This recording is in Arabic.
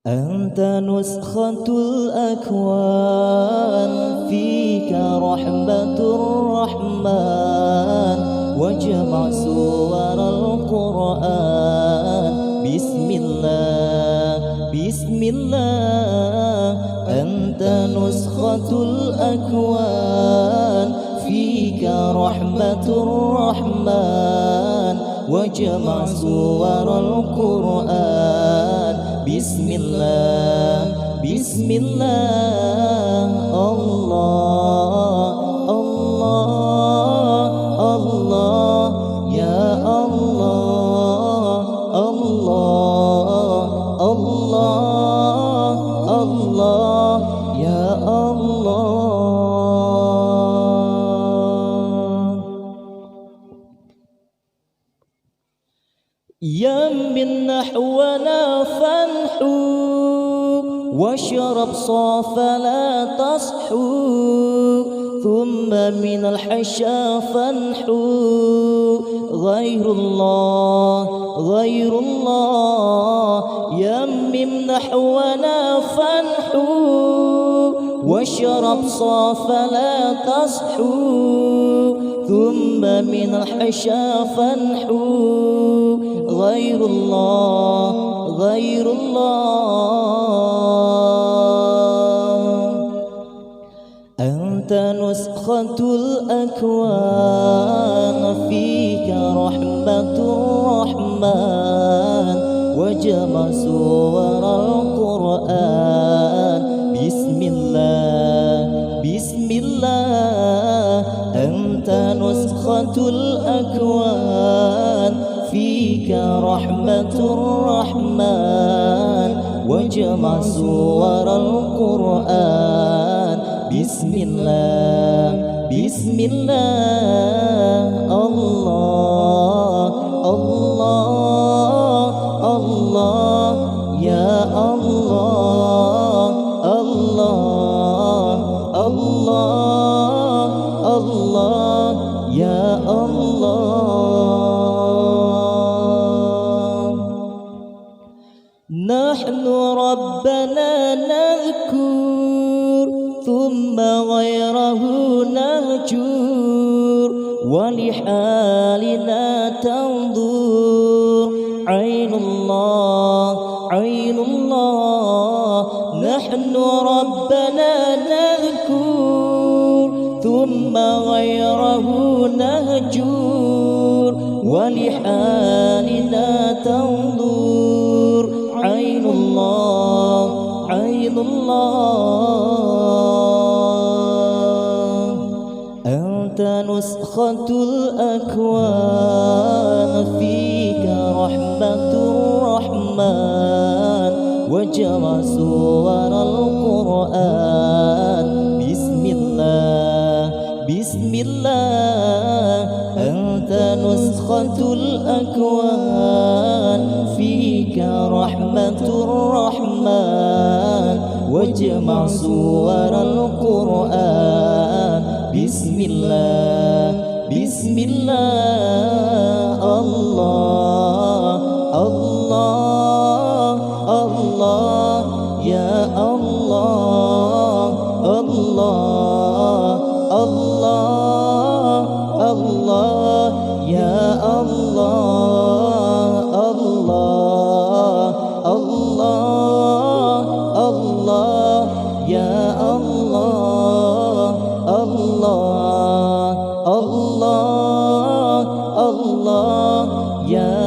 أنت نسخة الأكوان، فيك رحمة الرحمن وجمع سور القرآن. بسم الله بسم الله. أنت نسخة الأكوان، فيك رحمة الرحمن وجمع سور القرآن. بسم الله بسم الله. الله الله الله يا الله. الله الله الله يا الله. يمن نحونا فانحو واشرب صاف لا تصحو، ثم من الحشا فانحو. غير الله غير الله. يمن نحونا فانحو واشرب صاف لا تصحو، ثم من الحشا فانحو. غير الله غير الله. أنت نسخة الأكوان، فيك رحمة الرحمن وجمع سور القرآن. بسم الله بسم الله. أنت نسخة الأكوان، فيك رحمة الرحمن وجمع سور القرآن. بسم الله بسم الله. الله الله الله يا الله. الله الله الله يا الله. نحن ربنا نذكر، ثم غيره نهجر، ولحالنا تنظر. عين الله عين الله. نحن ربنا نذكر، ثم غيره نهجر، ولحالنا تنظر. عين الله عين الله. أنت نسخة الأكوان، فيك رحمة الرحمن وجمع سور القرآن. بسم الله بسم الله. أنت نسخة الأكوان، فيك رحمة الرحمن وجمع سور القرآن. بسم الله بسم الله. الله الله الله يا الله. الله الله الله يا الله. الله الله الله يا الله. الله الله الله يا